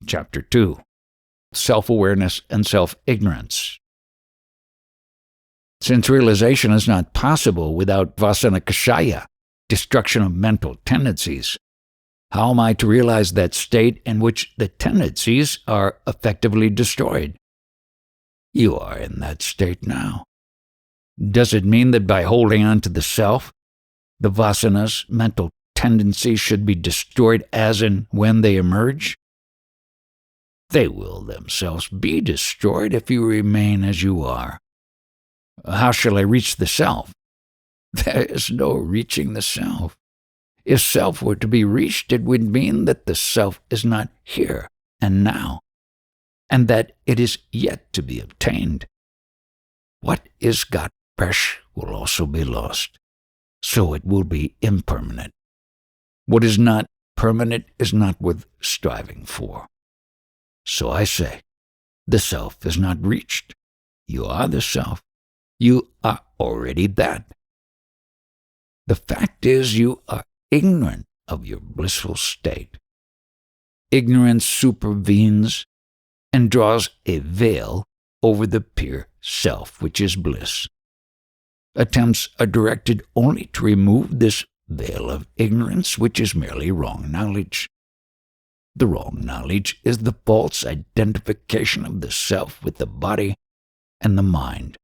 Chapter 2. Self-awareness and self-ignorance. Since realization is not possible without vasana kshaya, destruction of mental tendencies, how am I to realize that state in which the tendencies are effectively destroyed? You are in that state now. Does it mean that by holding on to the self, the vasanas, mental tendencies, should be destroyed as and when they emerge? They will themselves be destroyed if you remain as you are. How shall I reach the self? There is no reaching the self. If self were to be reached, it would mean that the self is not here and now, and that it is yet to be obtained. What is got fresh will also be lost, so it will be impermanent. What is not permanent is not worth striving for. So I say, the self is not reached. You are the self. You are already that. The fact is, you are ignorant of your blissful state. Ignorance supervenes and draws a veil over the pure self, which is bliss. Attempts are directed only to remove this veil of ignorance, which is merely wrong knowledge. The wrong knowledge is the false identification of the self with the body and the mind.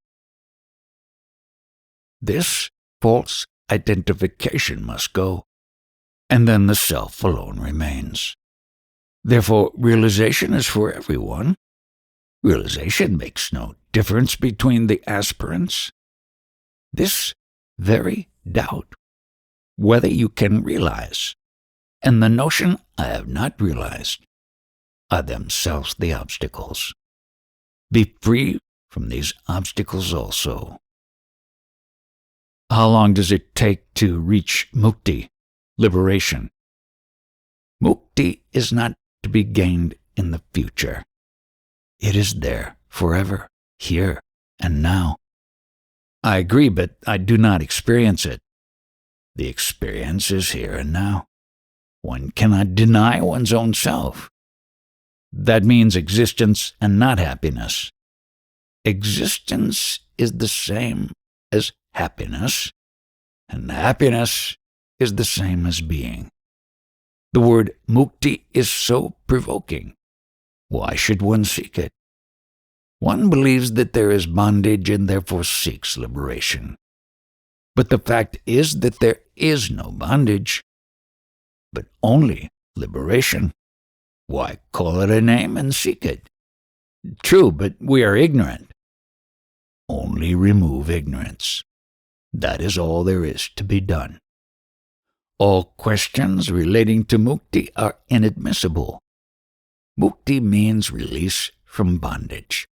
This false identification must go, and then the self alone remains. Therefore, realization is for everyone. Realization makes no difference between the aspirants. This very doubt, whether you can realize, and the notion I have not realized, are themselves the obstacles. Be free from these obstacles also. How long does it take to reach mukti, liberation? Mukti is not to be gained in the future. It is there forever, here and now. I agree, but I do not experience it. The experience is here and now. One cannot deny one's own self. That means existence and not happiness. Existence is the same as happiness, and happiness is the same as being. The word mukti is so provoking. Why should one seek it? One believes that there is bondage and therefore seeks liberation. But the fact is that there is no bondage, but only liberation. Why call it a name and seek it? True, but we are ignorant. Only remove ignorance. That is all there is to be done. All questions relating to mukti are inadmissible. Mukti means release from bondage,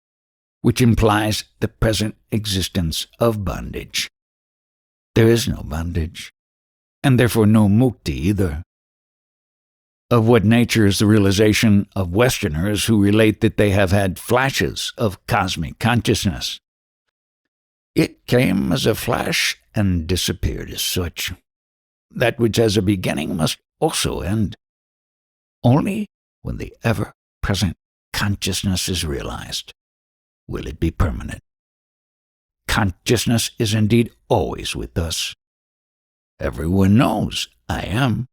which implies the present existence of bondage. There is no bondage, and therefore no mukti either. Of what nature is the realization of Westerners who relate that they have had flashes of cosmic consciousness? It came as a flash and disappeared as such. That which has a beginning must also end. Only when the ever-present consciousness is realized will it be permanent. Consciousness is indeed always with us. Everyone knows I am.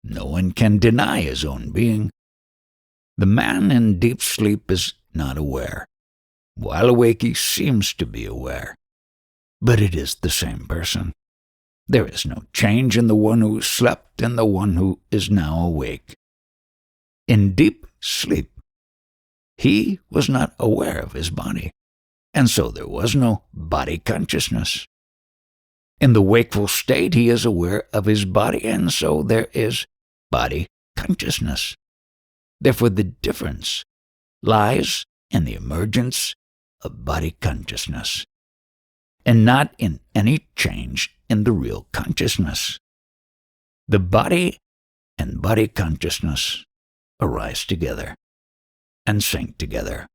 No one can deny his own being. The man in deep sleep is not aware. While awake he seems to be aware. But it is the same person. There is no change in the one who slept and the one who is now awake. In deep sleep, he was not aware of his body, and so there was no body consciousness. In the wakeful state, he is aware of his body, and so there is body consciousness. Therefore, the difference lies in the emergence of body consciousness, and not in any change in the real consciousness. The body and body consciousness arise together and sink together.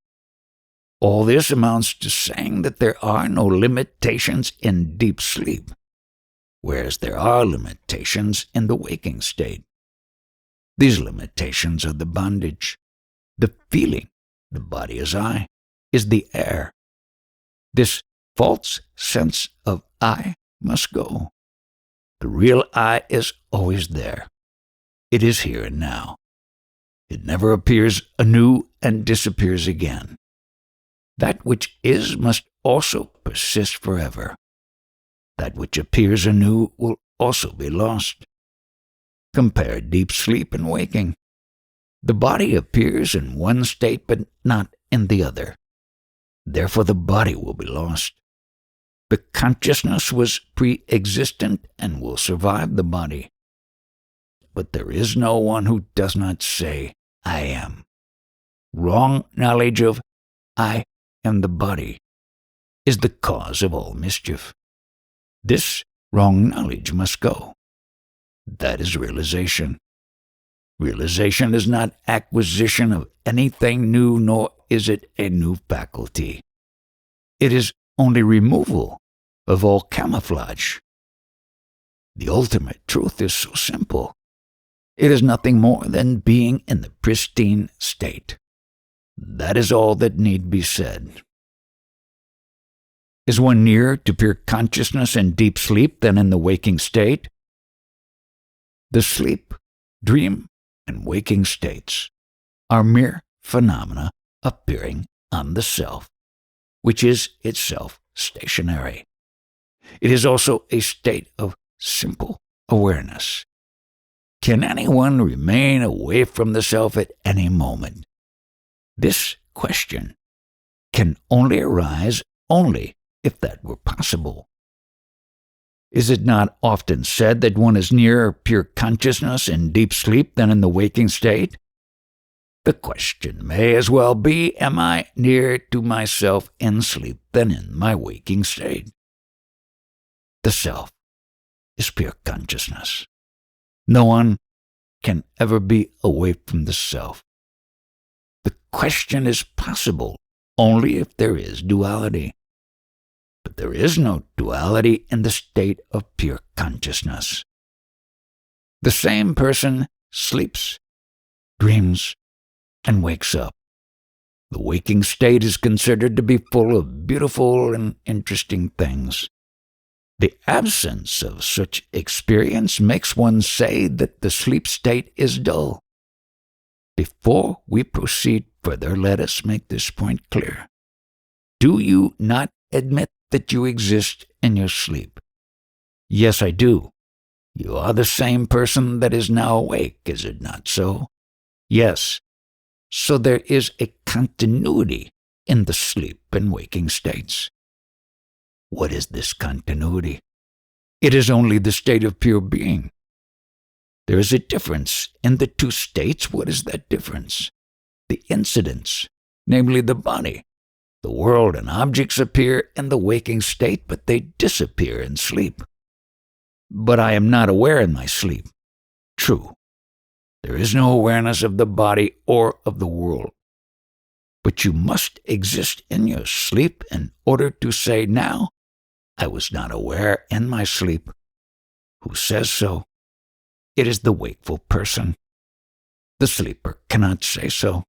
All this amounts to saying that there are no limitations in deep sleep, whereas there are limitations in the waking state. These limitations are the bondage, The feeling, the body is I, is the air. This false sense of I must go. The real I is always there. It is here and now. It never appears anew and disappears again. That which is must also persist forever. That which appears anew will also be lost. Compare deep sleep and waking. The body appears in one state but not in the other. Therefore the body will be lost. The consciousness was pre-existent and will survive the body. But there is no one who does not say, I am. Wrong knowledge of I am the body is the cause of all mischief. This wrong knowledge must go. That is realization. Realization is not acquisition of anything new, nor is it a new faculty. It is only removal of all camouflage. The ultimate truth is so simple. It is nothing more than being in the pristine state. That is all that need be said. Is one nearer to pure consciousness in deep sleep than in the waking state? The sleep, dream, and waking states are mere phenomena appearing on the self, which is itself stationary. It is also a state of simple awareness. Can anyone remain away from the self at any moment? This question can only arise if that were possible. Is it not often said that one is nearer pure consciousness in deep sleep than in the waking state? The question may as well be, am I nearer to myself in sleep than in my waking state? The self is pure consciousness. No one can ever be away from the self. The question is possible only if there is duality. But there is no duality in the state of pure consciousness. The same person sleeps, dreams, and wakes up. The waking state is considered to be full of beautiful and interesting things. The absence of such experience makes one say that the sleep state is dull. Before we proceed further, let us make this point clear. Do you not admit that you exist in your sleep? Yes, I do. You are the same person that is now awake, is it not so? Yes. So there is a continuity in the sleep and waking states. What is this continuity? It is only the state of pure being. There is a difference in the two states. What is that difference? The incidents, namely the body. The world and objects appear in the waking state, but they disappear in sleep. But I am not aware in my sleep. True. There is no awareness of the body or of the world. But you must exist in your sleep in order to say, now, I was not aware in my sleep. Who says so? It is the wakeful person. The sleeper cannot say so.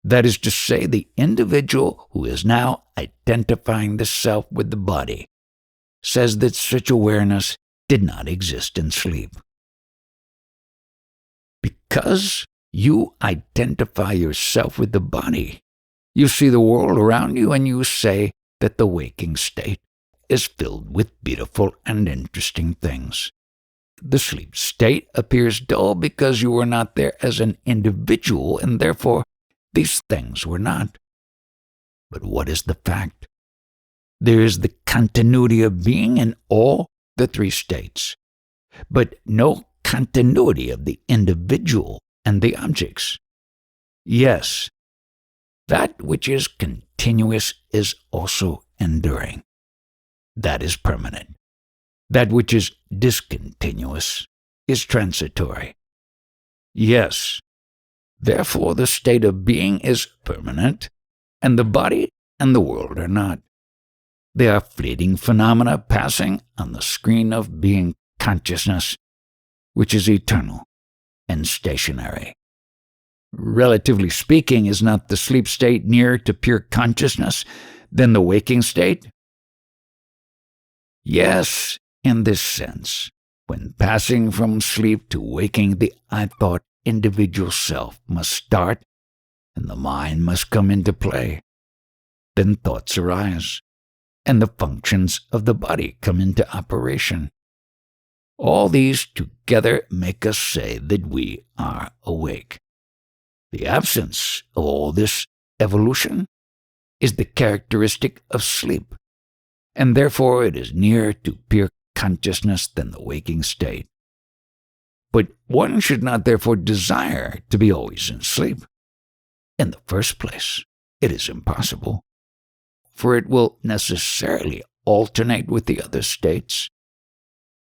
That is to say, the individual who is now identifying the self with the body says that such awareness did not exist in sleep. Because you identify yourself with the body, you see the world around you and you say that the waking state is filled with beautiful and interesting things. The sleep state appears dull because you were not there as an individual, and therefore these things were not. But what is the fact? There is the continuity of being in all the three states, but no continuity of the individual and the objects. Yes, that which is continuous is also enduring. That is permanent. That which is discontinuous is transitory. Yes, therefore the state of being is permanent, and the body and the world are not. They are fleeting phenomena passing on the screen of being consciousness, which is eternal and stationary. Relatively speaking, is not the sleep state nearer to pure consciousness than the waking state? Yes, in this sense. When passing from sleep to waking, the I-thought individual self must start and the mind must come into play. Then thoughts arise, and the functions of the body come into operation. All these together make us say that we are awake. The absence of all this evolution is the characteristic of sleep, and therefore it is nearer to pure consciousness than the waking state. But one should not therefore desire to be always in sleep. In the first place, it is impossible, for it will necessarily alternate with the other states.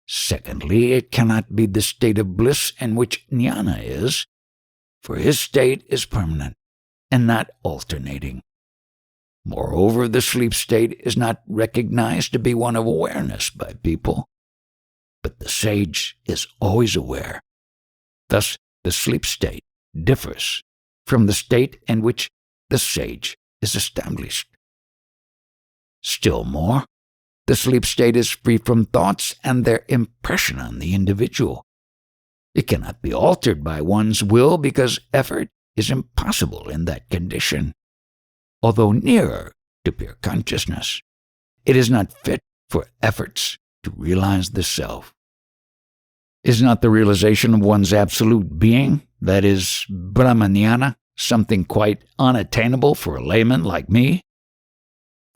Secondly, it cannot be the state of bliss in which jnana is, for his state is permanent and not alternating. Moreover, the sleep state is not recognized to be one of awareness by people, but the sage is always aware. Thus, the sleep state differs from the state in which the sage is established. Still more, the sleep state is free from thoughts and their impression on the individual. It cannot be altered by one's will because effort is impossible in that condition. Although nearer to pure consciousness, it is not fit for efforts to realize the self. Is not the realization of one's absolute being, that is, Brahmanyana, something quite unattainable for a layman like me?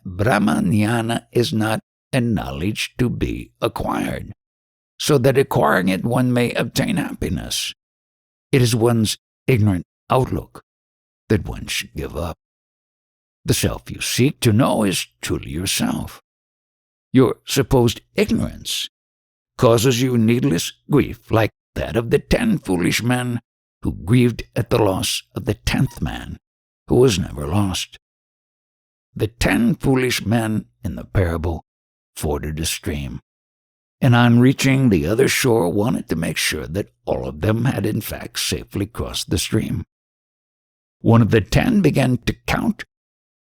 Brahmanyana is not a knowledge to be acquired, so that acquiring it one may obtain happiness. It is one's ignorant outlook that one should give up. The self you seek to know is truly yourself. Your supposed ignorance causes you needless grief, like that of the 10 foolish men who grieved at the loss of the 10th man, who was never lost. The 10 foolish men in the parable forded a stream, and on reaching the other shore wanted to make sure that all of them had in fact safely crossed the stream. One of the 10 began to count,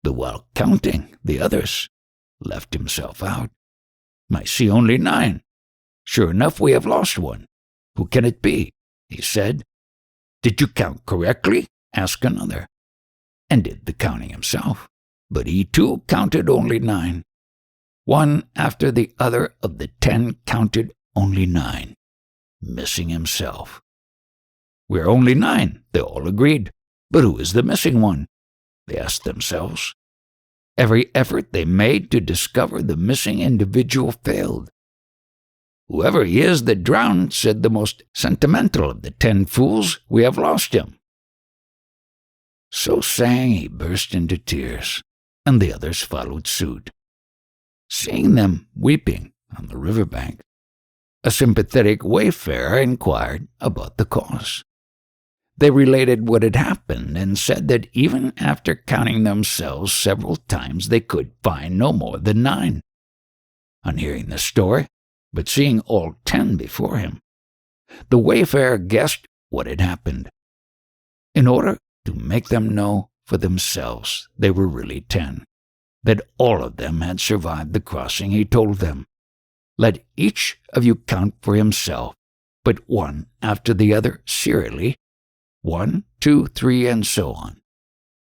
but while counting, the others left himself out. I see only 9. Sure enough, we have lost one. Who can it be? He said. Did you count correctly? Asked another, and did the counting himself. But he too counted only 9. One after the other of the 10 counted only 9, missing himself. We're only 9, they all agreed. But who is the missing one? They asked themselves. Every effort they made to discover the missing individual failed. Whoever he is that drowned, said the most sentimental of the 10 fools, we have lost him. So saying, he burst into tears, and the others followed suit. Seeing them weeping on the riverbank, a sympathetic wayfarer inquired about the cause. They related what had happened and said that even after counting themselves several times, they could find no more than 9. On hearing the story, but seeing all 10 before him, the wayfarer guessed what had happened. In order to make them know for themselves they were really 10, that all of them had survived the crossing, he told them, Let each of you count for himself, but one after the other serially, 1, 2, 3, and so on.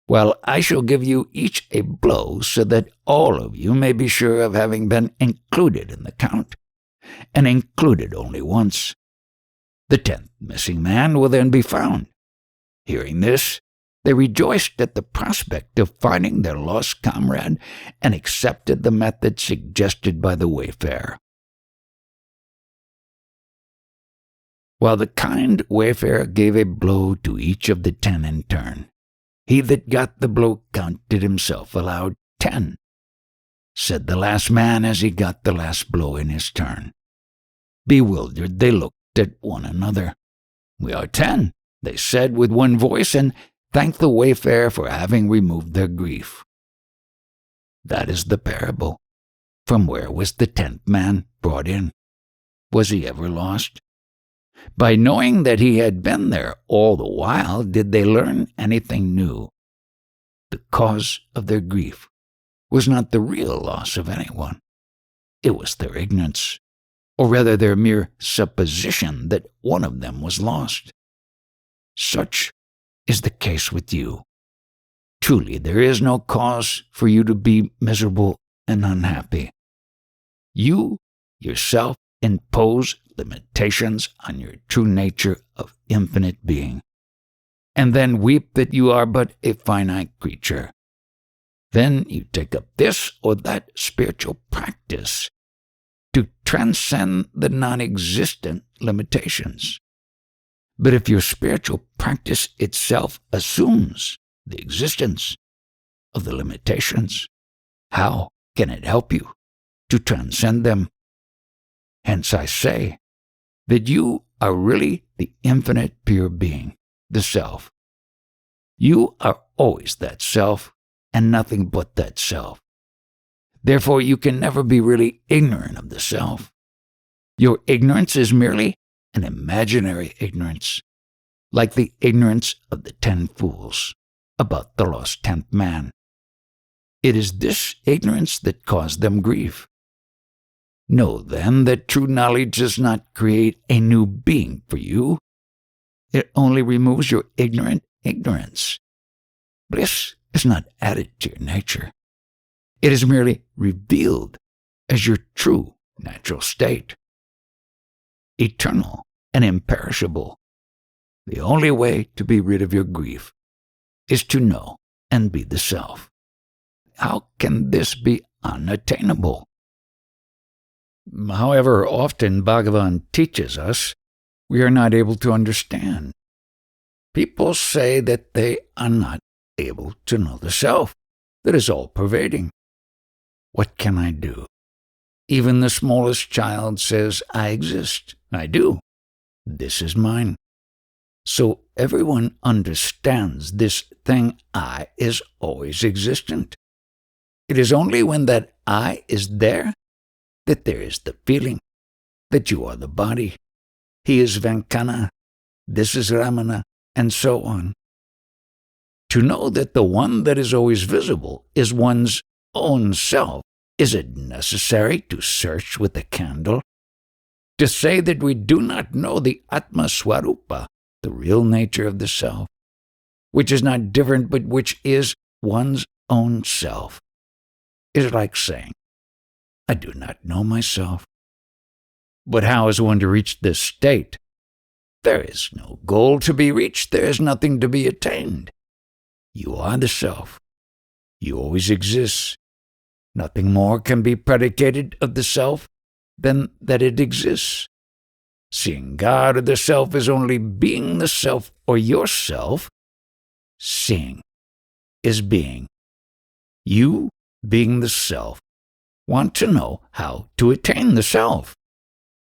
Well, I shall give you each a blow so that all of you may be sure of having been included in the count, and included only once. The 10th missing man will then be found. Hearing this, they rejoiced at the prospect of finding their lost comrade and accepted the method suggested by the wayfarer. While the kind wayfarer gave a blow to each of the 10 in turn, he that got the blow counted himself aloud 10, said the last man as he got the last blow in his turn. Bewildered, they looked at one another. We are 10, they said with one voice, and thanked the wayfarer for having removed their grief. That is the parable. From where was the 10th man brought in? Was he ever lost? By knowing that he had been there all the while, did they learn anything new? The cause of their grief was not the real loss of anyone. It was their ignorance, or rather their mere supposition that one of them was lost. Such is the case with you. Truly, there is no cause for you to be miserable and unhappy. You yourself impose limitations on your true nature of infinite being, and then weep that you are but a finite creature. Then you take up this or that spiritual practice to transcend the non-existent limitations. But if your spiritual practice itself assumes the existence of the limitations, how can it help you to transcend them? Hence I say that you are really the infinite pure being, the self. You are always that self and nothing but that self. Therefore, you can never be really ignorant of the self. Your ignorance is merely an imaginary ignorance, like the ignorance of the 10 fools about the lost 10th man. It is this ignorance that caused them grief. Know, then, that true knowledge does not create a new being for you. It only removes your ignorant ignorance. Bliss is not added to your nature. It is merely revealed as your true natural state. Eternal and imperishable, the only way to be rid of your grief is to know and be the self. How can this be unattainable? However often Bhagavan teaches us, we are not able to understand. People say that they are not able to know the self that is all-pervading. What can I do? Even the smallest child says, I exist. I do. This is mine. So everyone understands this thing I is always existent. It is only when that I is there that there is the feeling that you are the body. He is Venkana, this is Ramana, and so on. To know that the one that is always visible is one's own self, is it necessary to search with a candle? To say that we do not know the Atma Swarupa, the real nature of the self, which is not different but which is one's own self, is like saying, I do not know myself. But how is one to reach this state? There is no goal to be reached. There is nothing to be attained. You are the self. You always exist. Nothing more can be predicated of the self than that it exists. Seeing God or the self is only being the self or yourself. Seeing is being. You, being the self, want to know how to attain the self.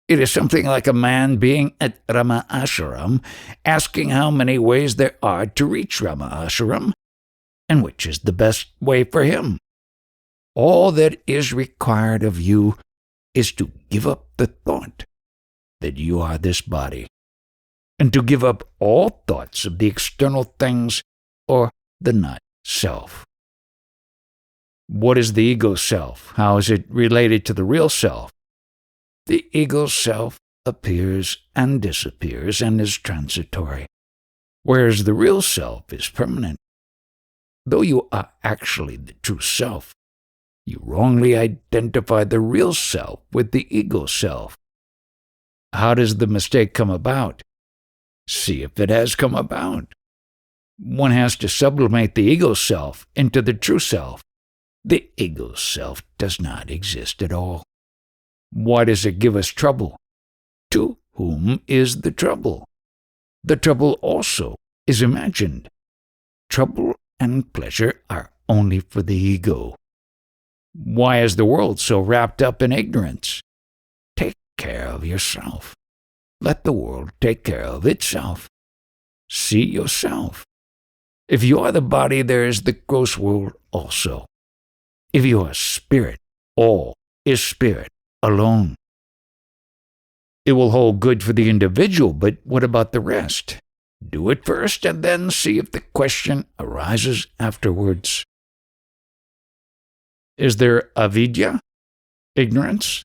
It is something like a man being at Rama Ashram, asking how many ways there are to reach Rama Ashram, and which is the best way for him. All that is required of you is to give up the thought that you are this body, and to give up all thoughts of the external things or the not-self. What is the ego self? How is it related to the real self? The ego self appears and disappears and is transitory, whereas the real self is permanent. Though you are actually the true self, you wrongly identify the real self with the ego self. How does the mistake come about? See if it has come about. One has to sublimate the ego self into the true self. The ego self does not exist at all. Why does it give us trouble? To whom is the trouble? The trouble also is imagined. Trouble and pleasure are only for the ego. Why is the world so wrapped up in ignorance? Take care of yourself. Let the world take care of itself. See yourself. If you are the body, there is the gross world also. If you are spirit, all is spirit alone. It will hold good for the individual, but what about the rest? Do it first and then see if the question arises afterwards. Is there avidya, ignorance?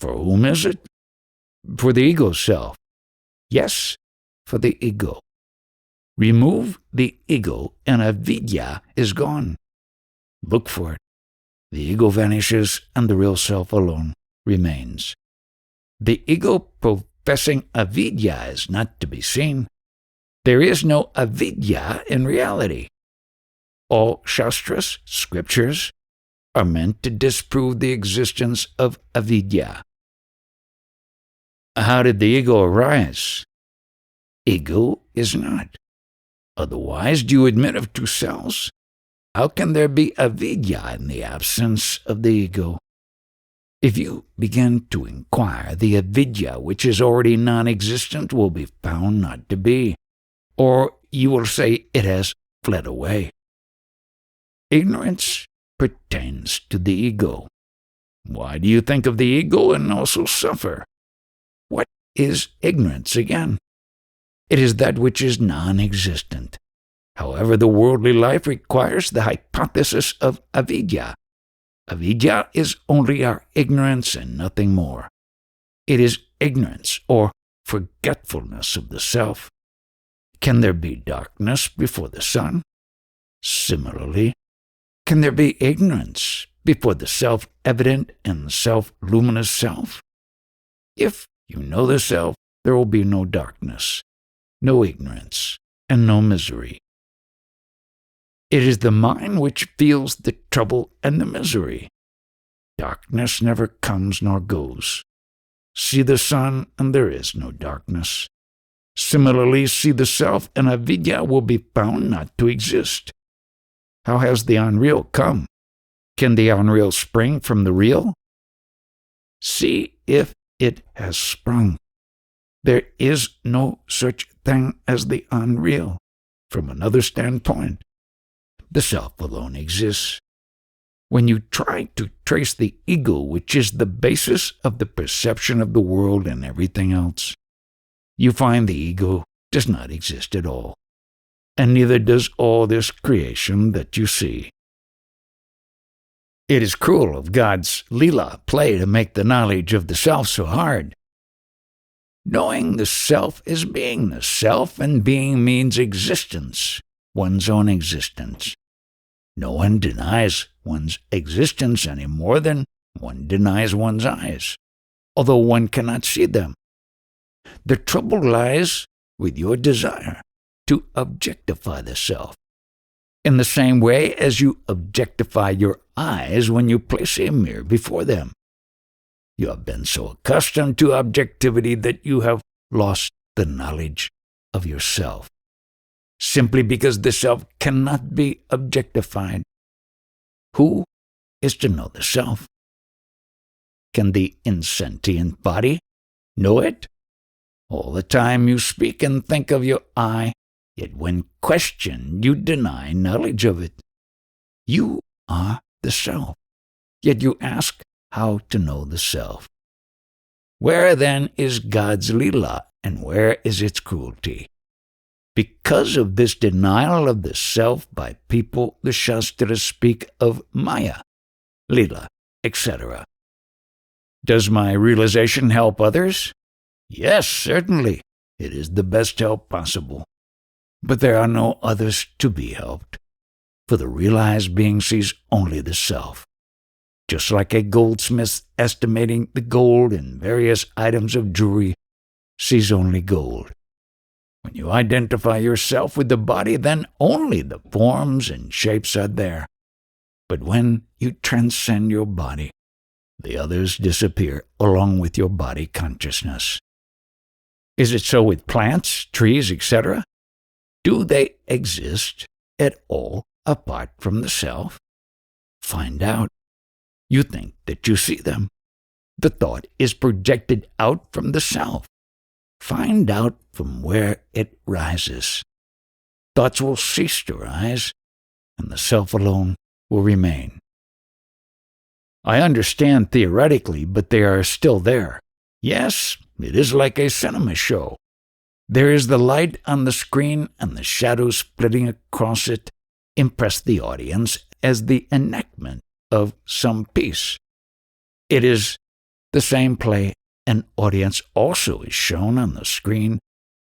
For whom is it? For the ego self. Yes, for the ego. Remove the ego and avidya is gone. Look for it. The ego vanishes and the real self alone remains. The ego professing avidya is not to be seen. There is no avidya in reality. All shastras, scriptures, are meant to disprove the existence of avidya. How did the ego arise? Ego is not. Otherwise, do you admit of two selves? How can there be avidya in the absence of the ego? If you begin to inquire, the avidya which is already non-existent will be found not to be, or you will say it has fled away. Ignorance pertains to the ego. Why do you think of the ego and also suffer? What is ignorance again? It is that which is non-existent. However, the worldly life requires the hypothesis of avidya. Avidya is only our ignorance and nothing more. It is ignorance or forgetfulness of the self. Can there be darkness before the sun? Similarly, can there be ignorance before the self-evident and self-luminous self? If you know the self, there will be no darkness, no ignorance, and no misery. It is the mind which feels the trouble and the misery. Darkness never comes nor goes. See the sun, and there is no darkness. Similarly, see the self, and avidya will be found not to exist. How has the unreal come? Can the unreal spring from the real? See if it has sprung. There is no such thing as the unreal. From another standpoint, the self alone exists. When you try to trace the ego, which is the basis of the perception of the world and everything else, you find the ego does not exist at all, and neither does all this creation that you see. It is cruel of God's Leela play to make the knowledge of the self so hard. Knowing the self is being the self, and being means existence, one's own existence. No one denies one's existence any more than one denies one's eyes, although one cannot see them. The trouble lies with your desire to objectify the self, in the same way as you objectify your eyes when you place a mirror before them. You have been so accustomed to objectivity that you have lost the knowledge of yourself, simply because the self cannot be objectified. Who is to know the self? Can the insentient body know it? All the time you speak and think of your I, yet when questioned you deny knowledge of it. You are the self, yet you ask how to know the self. Where then is God's Leela, and where is its cruelty? Because of this denial of the self by people, the Shastras speak of Maya, Leela, etc. Does my realization help others? Yes, certainly. It is the best help possible. But there are no others to be helped, for the realized being sees only the self. Just like a goldsmith estimating the gold in various items of jewelry sees only gold. When you identify yourself with the body, then only the forms and shapes are there. But when you transcend your body, the others disappear along with your body consciousness. Is it so with plants, trees, etc.? Do they exist at all apart from the self? Find out. You think that you see them. The thought is projected out from the self. Find out from where it rises. Thoughts will cease to rise, and the self alone will remain. I understand theoretically, but they are still there. Yes, It is like a cinema show. There is the light on the screen, and the shadows splitting across it impress the audience as the enactment of some piece. It is the same play an audience also is shown on the screen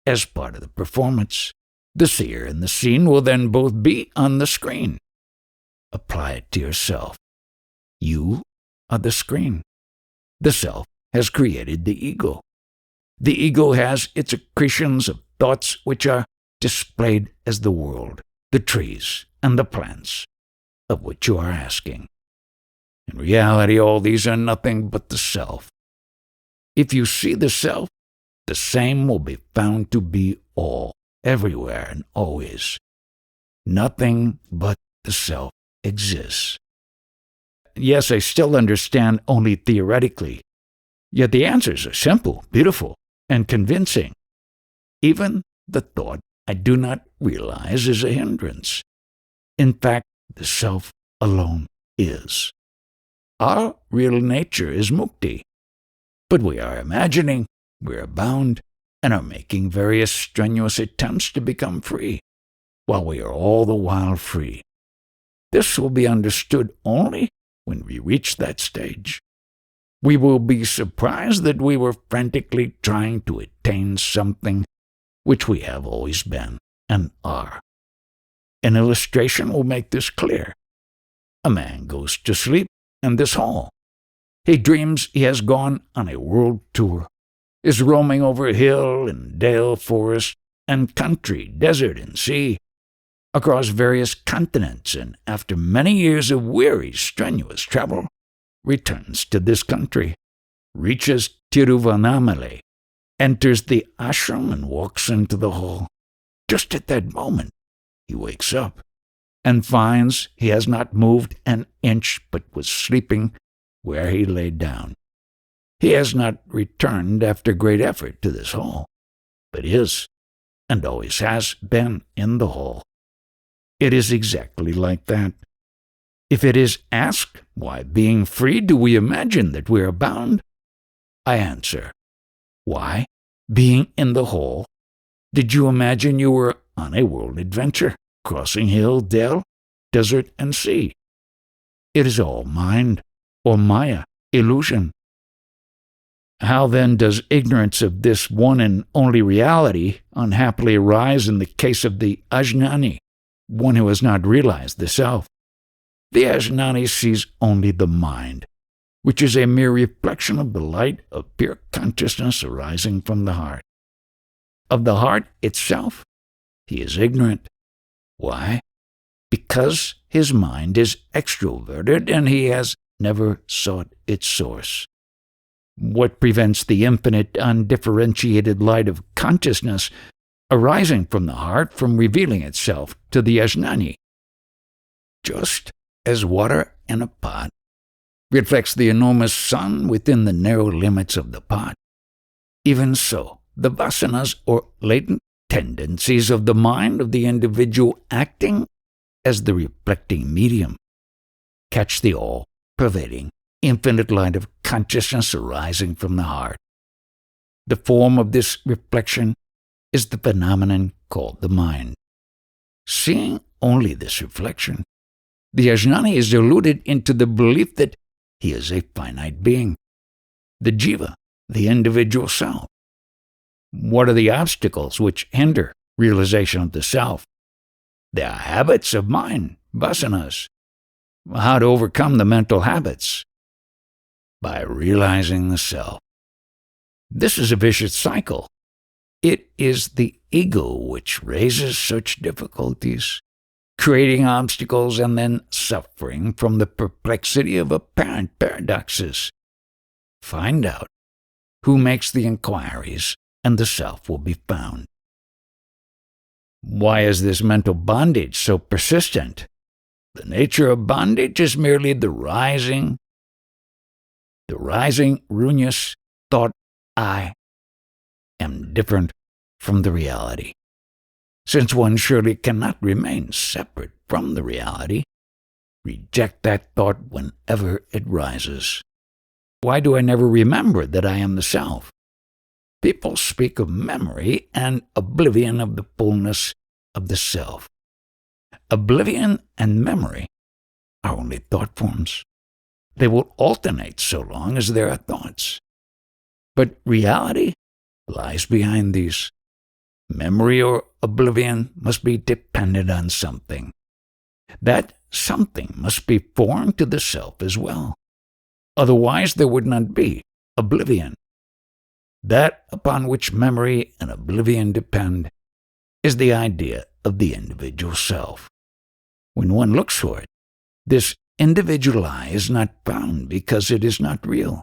as part of the performance. The seer and the scene will then both be on the screen. Apply it to yourself. You are the screen. The self has created the ego. The ego has its accretions of thoughts which are displayed as the world, the trees, and the plants, of which you are asking. In reality, all these are nothing but the self. If you see the self, the same will be found to be all, everywhere and always. Nothing but the self exists. Yes, I still understand only theoretically, yet the answers are simple, beautiful, and convincing. Even the thought I do not realize is a hindrance. In fact, the self alone is. Our real nature is mukti. But we are imagining, we are bound, and are making various strenuous attempts to become free, while we are all the while free. This will be understood only when we reach that stage. We will be surprised that we were frantically trying to attain something which we have always been and are. An illustration will make this clear. A man goes to sleep in this hall. He dreams he has gone on a world tour, is roaming over hill and dale, forest and country, desert and sea, across various continents, and after many years of weary, strenuous travel, returns to this country, reaches Tiruvannamalai, enters the ashram and walks into the hall. Just at that moment, he wakes up and finds he has not moved an inch but was sleeping where he lay down. He has not returned after great effort to this hall, but is, and always has been, in the hall. It is exactly like that. If it is asked, why, being free, do we imagine that we are bound? I answer, why, being in the hall, did you imagine you were on a world adventure, crossing hill, dale, desert, and sea? It is all mind, or maya, illusion. How then does ignorance of this one and only reality unhappily arise in the case of the ajnani, one who has not realized the self? The ajnani sees only the mind, which is a mere reflection of the light of pure consciousness arising from the heart. Of the heart itself, he is ignorant. Why? Because his mind is extroverted and he has never sought its source. What prevents the infinite, undifferentiated light of consciousness arising from the heart from revealing itself to the ajnani? Just as water in a pot reflects the enormous sun within the narrow limits of the pot, even so, the vasanas or latent tendencies of the mind of the individual acting as the reflecting medium catch the all-pervading, infinite light of consciousness arising from the heart. The form of this reflection is the phenomenon called the mind. Seeing only this reflection, the ajnani is deluded into the belief that he is a finite being, the jiva, the individual self. What are the obstacles which hinder realization of the self? There are habits of mind, vasanas. How to overcome the mental habits? By realizing the self. This is a vicious cycle. It is the ego which raises such difficulties, creating obstacles and then suffering from the perplexity of apparent paradoxes. Find out who makes the inquiries, and the self will be found. Why is this mental bondage so persistent? The nature of bondage is merely the rising ruinous thought, I am different from the reality. Since one surely cannot remain separate from the reality, reject that thought whenever it rises. Why do I never remember that I am the self? People speak of memory and oblivion of the fullness of the self. Oblivion and memory are only thought forms. They will alternate so long as there are thoughts. But reality lies behind these. Memory or oblivion must be dependent on something. That something must be foreign to the self as well. Otherwise there would not be oblivion. That upon which memory and oblivion depend is the idea of the individual self. When one looks for it, this individual I is not found because it is not real.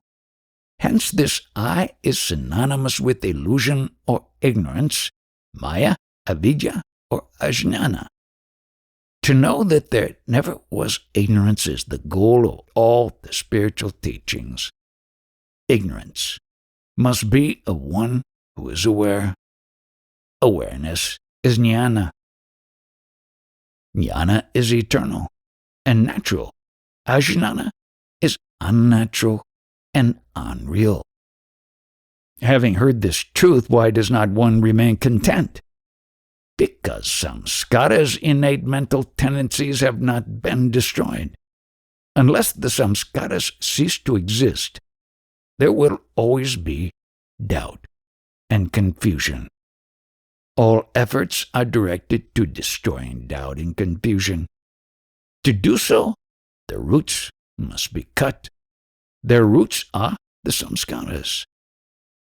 Hence this I is synonymous with illusion or ignorance, maya, avidya, or ajnana. To know that there never was ignorance is the goal of all the spiritual teachings. Ignorance must be of one who is aware. Awareness is jnana. Jnana is eternal and natural. Ajnana is unnatural and unreal. Having heard this truth, why does not one remain content? Because samskaras, innate mental tendencies, have not been destroyed. Unless the samskaras cease to exist, there will always be doubt and confusion. All efforts are directed to destroying doubt and confusion. To do so, the roots must be cut. Their roots are the samskaras.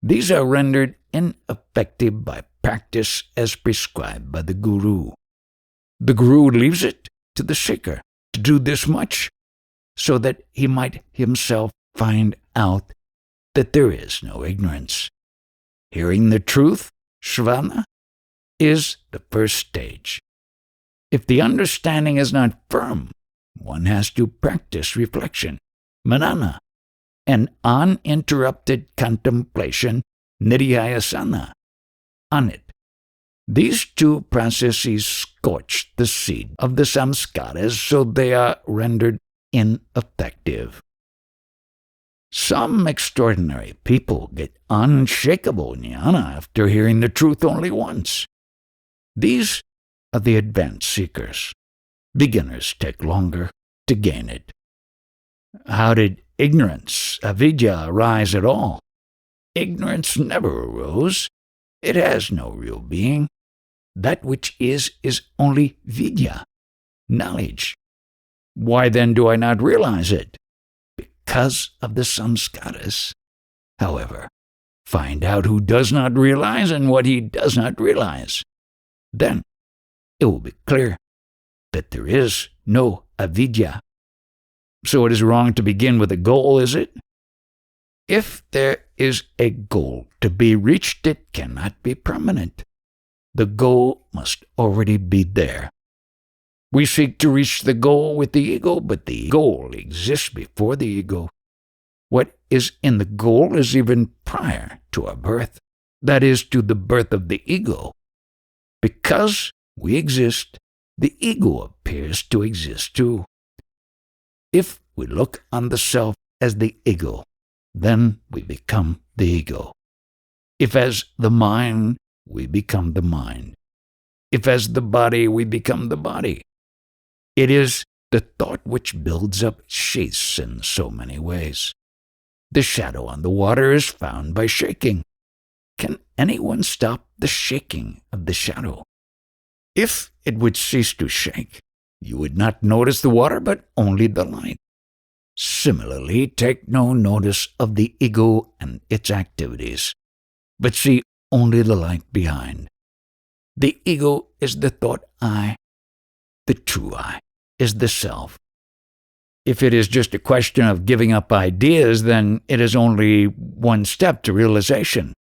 These are rendered ineffective by practice as prescribed by the guru. The guru leaves it to the seeker to do this much so that he might himself find out that there is no ignorance. Hearing the truth, shravana, is the first stage. If the understanding is not firm, one has to practice reflection, manana, and uninterrupted contemplation, nidhyasana, on it. These two processes scorch the seed of the samskaras so they are rendered ineffective. Some extraordinary people get unshakable jnana after hearing the truth only once. These are the advanced seekers. Beginners take longer to gain it. How did ignorance, avidya, arise at all? Ignorance never arose. It has no real being. That which is only vidya, knowledge. Why then do I not realize it? Because of the samskaras. However, find out who does not realize and what he does not realize. Then it will be clear that there is no avidya. So it is wrong to begin with a goal, is it? If there is a goal to be reached, it cannot be permanent. The goal must already be there. We seek to reach the goal with the ego, but the goal exists before the ego. What is in the goal is even prior to our birth, that is, to the birth of the ego. Because we exist, the ego appears to exist too. If we look on the self as the ego, then we become the ego. If as the mind, we become the mind. If as the body, we become the body. It is the thought which builds up sheaths in so many ways. The shadow on the water is found by shaking. Can anyone stop the shaking of the shadow? If it would cease to shake, you would not notice the water, but only the light. Similarly, take no notice of the ego and its activities, but see only the light behind. The ego is the thought I. The true I is the self. If it is just a question of giving up ideas, then it is only one step to realization.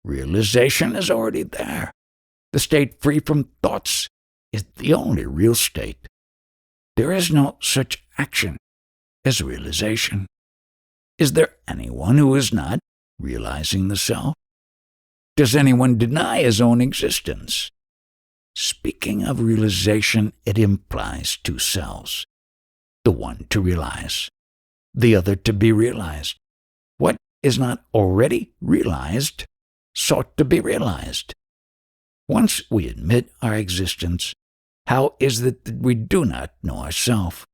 Realization is already there. The state free from thoughts is the only real state. There is no such action as realization. Is there anyone who is not realizing the self? Does anyone deny his own existence? Speaking of realization, it implies two selves. The one to realize, the other to be realized. What is not already realized sought to be realized. Once we admit our existence, how is it that we do not know ourselves?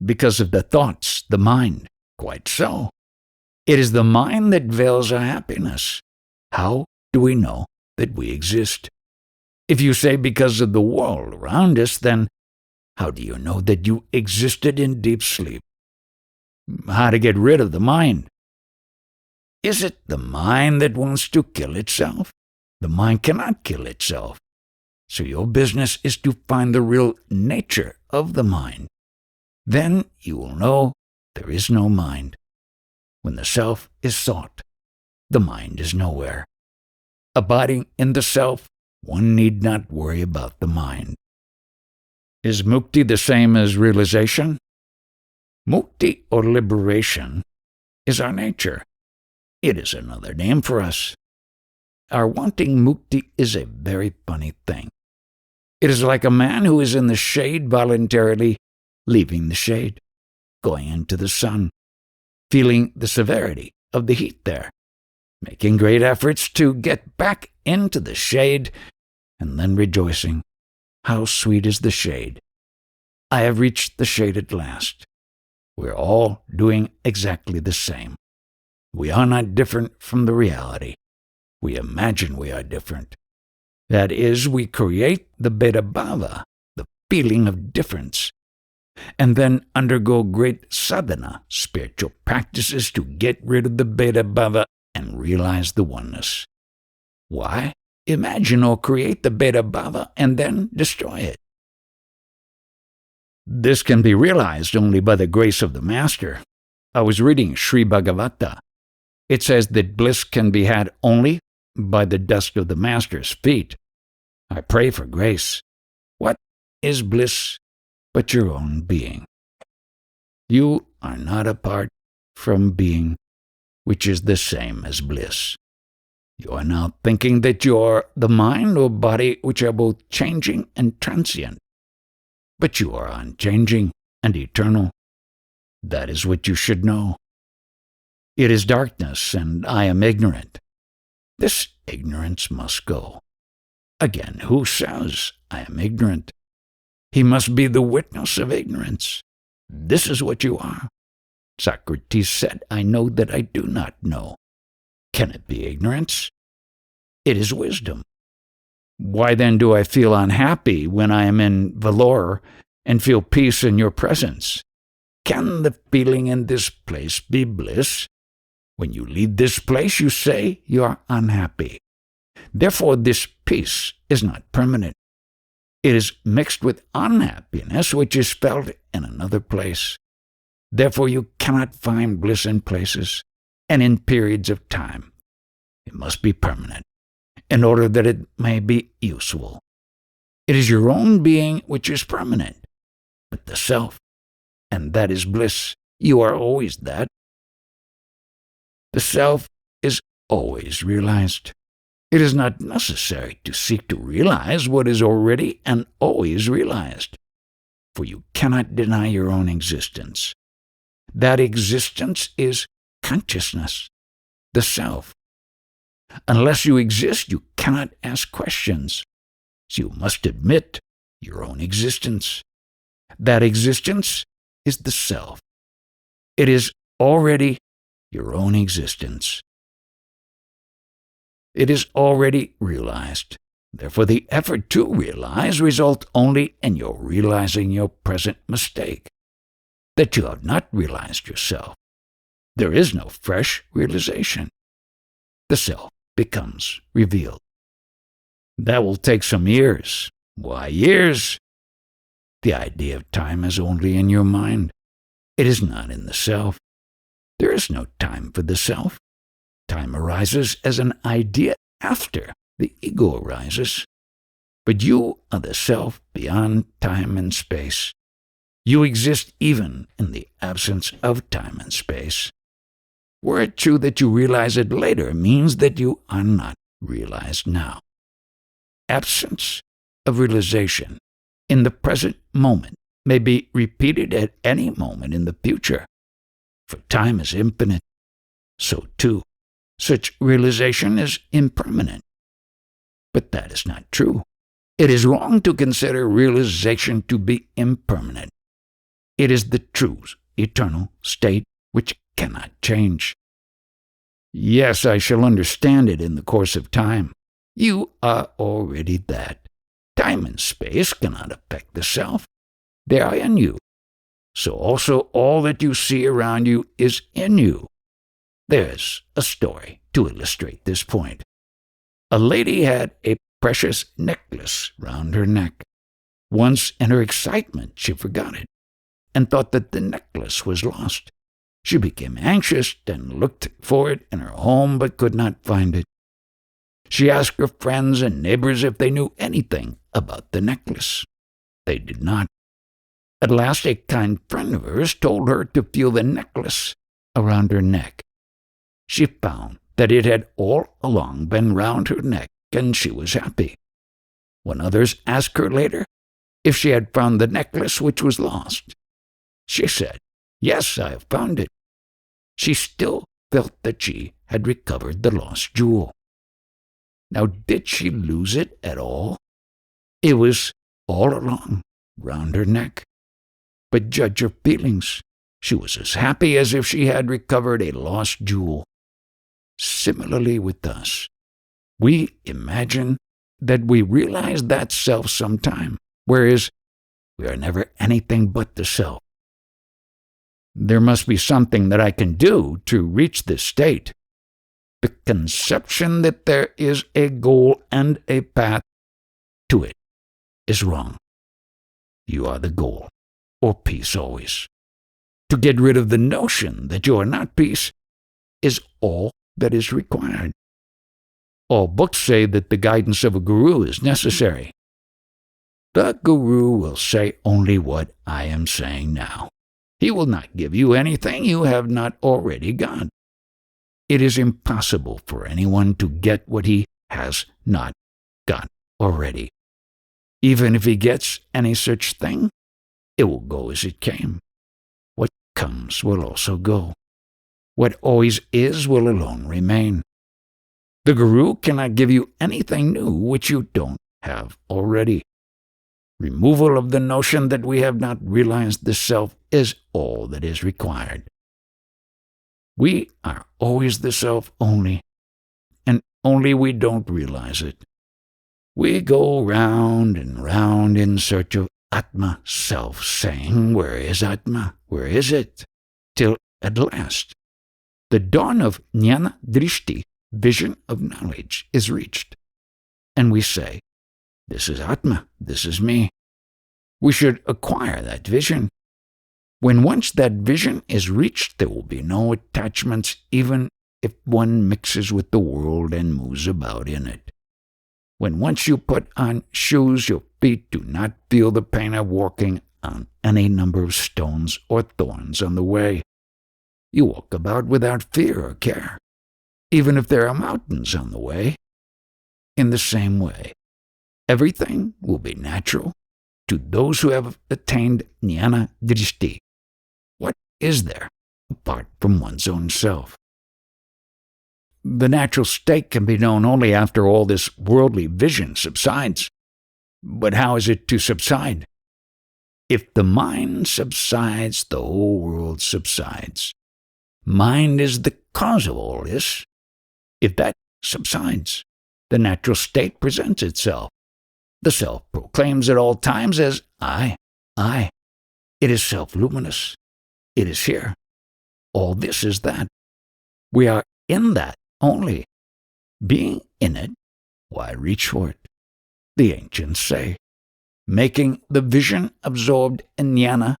Because of the thoughts, the mind. Quite so. It is the mind that veils our happiness. How do we know that we exist? If you say because of the world around us, then how do you know that you existed in deep sleep? How to get rid of the mind? Is it the mind that wants to kill itself? The mind cannot kill itself. So your business is to find the real nature of the mind. Then you will know there is no mind. When the self is sought, the mind is nowhere. Abiding in the self, one need not worry about the mind. Is mukti the same as realization? Mukti, or liberation, is our nature. It is another name for us. Our wanting mukti is a very funny thing. It is like a man who is in the shade voluntarily leaving the shade, going into the sun, feeling the severity of the heat there, making great efforts to get back into the shade, and then rejoicing, how sweet is the shade. I have reached the shade at last. We're all doing exactly the same. We are not different from the reality. We imagine we are different. That is, we create the beta bhava, the feeling of difference, and then undergo great sadhana, spiritual practices to get rid of the beta bhava and realize the oneness. Why? Imagine or create the beta bhava and then destroy it. This can be realized only by the grace of the Master. I was reading Sri Bhagavata. It says that bliss can be had only by the dust of the Master's feet. I pray for grace. What is bliss but your own being? You are not apart from being, which is the same as bliss. You are now thinking that you are the mind or body, which are both changing and transient. But you are unchanging and eternal. That is what you should know. It is darkness, and I am ignorant. This ignorance must go. Again, who says I am ignorant? He must be the witness of ignorance. This is what you are. Socrates said, I know that I do not know. Can it be ignorance? It is wisdom. Why then do I feel unhappy when I am in Vellore and feel peace in your presence? Can the feeling in this place be bliss? When you leave this place, you say you are unhappy. Therefore, this peace is not permanent. It is mixed with unhappiness, which is felt in another place. Therefore, you cannot find bliss in places and in periods of time. It must be permanent, in order that it may be useful. It is your own being which is permanent, but the self, and that is bliss. You are always that. The self is always realized. It is not necessary to seek to realize what is already and always realized, for you cannot deny your own existence. That existence is consciousness, the self. Unless you exist, you cannot ask questions. So you must admit your own existence. That existence is the self. It is already your own existence. It is already realized. Therefore, the effort to realize results only in your realizing your present mistake, that you have not realized yourself. There is no fresh realization. The self becomes revealed. That will take some years. Why years? The idea of time is only in your mind. It is not in the self. There is no time for the self. Time arises as an idea after the ego arises. But you are the self beyond time and space. You exist even in the absence of time and space. Were it true that you realize it later means that you are not realized now. Absence of realization in the present moment may be repeated at any moment in the future. For time is infinite, so too such realization is impermanent. But that is not true. It is wrong to consider realization to be impermanent. It is the true, eternal state which cannot change. Yes, I shall understand it in the course of time. You are already that. Time and space cannot affect the self. They are in you. So also all that you see around you is in you. There's a story to illustrate this point. A lady had a precious necklace round her neck. Once in her excitement she forgot it, and thought that the necklace was lost. She became anxious and looked for it in her home, but could not find it. She asked her friends and neighbors if they knew anything about the necklace. They did not. At last a kind friend of hers told her to feel the necklace around her neck. She found that it had all along been round her neck, and she was happy. When others asked her later if she had found the necklace which was lost, she said, "Yes, I have found it." She still felt that she had recovered the lost jewel. Now, did she lose it at all? It was all along round her neck. But judge her feelings. She was as happy as if she had recovered a lost jewel. Similarly with us, we imagine that we realize that self sometime, whereas we are never anything but the self. There must be something that I can do to reach this state. The conception that there is a goal and a path to it is wrong. You are the goal, or peace always. To get rid of the notion that you are not peace is all that is required. All books say that the guidance of a guru is necessary. The guru will say only what I am saying now. He will not give you anything you have not already got. It is impossible for anyone to get what he has not got already. Even if he gets any such thing, it will go as it came. What comes will also go. What always is will alone remain. The guru cannot give you anything new which you don't have already. Removal of the notion that we have not realized the self is all that is required. We are always the self only, and only we don't realize it. We go round and round in search of Atma, self, saying, "Where is Atma? Where is it?" Till at last, the dawn of Jnana Drishti, vision of knowledge, is reached, and we say, "This is Atma, this is me." We should acquire that vision. When once that vision is reached, there will be no attachments, even if one mixes with the world and moves about in it. When once you put on shoes, your feet do not feel the pain of walking on any number of stones or thorns on the way. You walk about without fear or care, even if there are mountains on the way. In the same way, everything will be natural to those who have attained Jnana Drishti. What is there apart from one's own self? The natural state can be known only after all this worldly vision subsides. But how is it to subside? If the mind subsides, the whole world subsides. Mind is the cause of all this. If that subsides, the natural state presents itself. The self proclaims at all times as I. It is self-luminous. It is here. All this is that. We are in that only. Being in it, why reach for it? The ancients say, making the vision absorbed in jnana,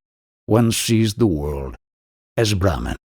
one sees the world as Brahman.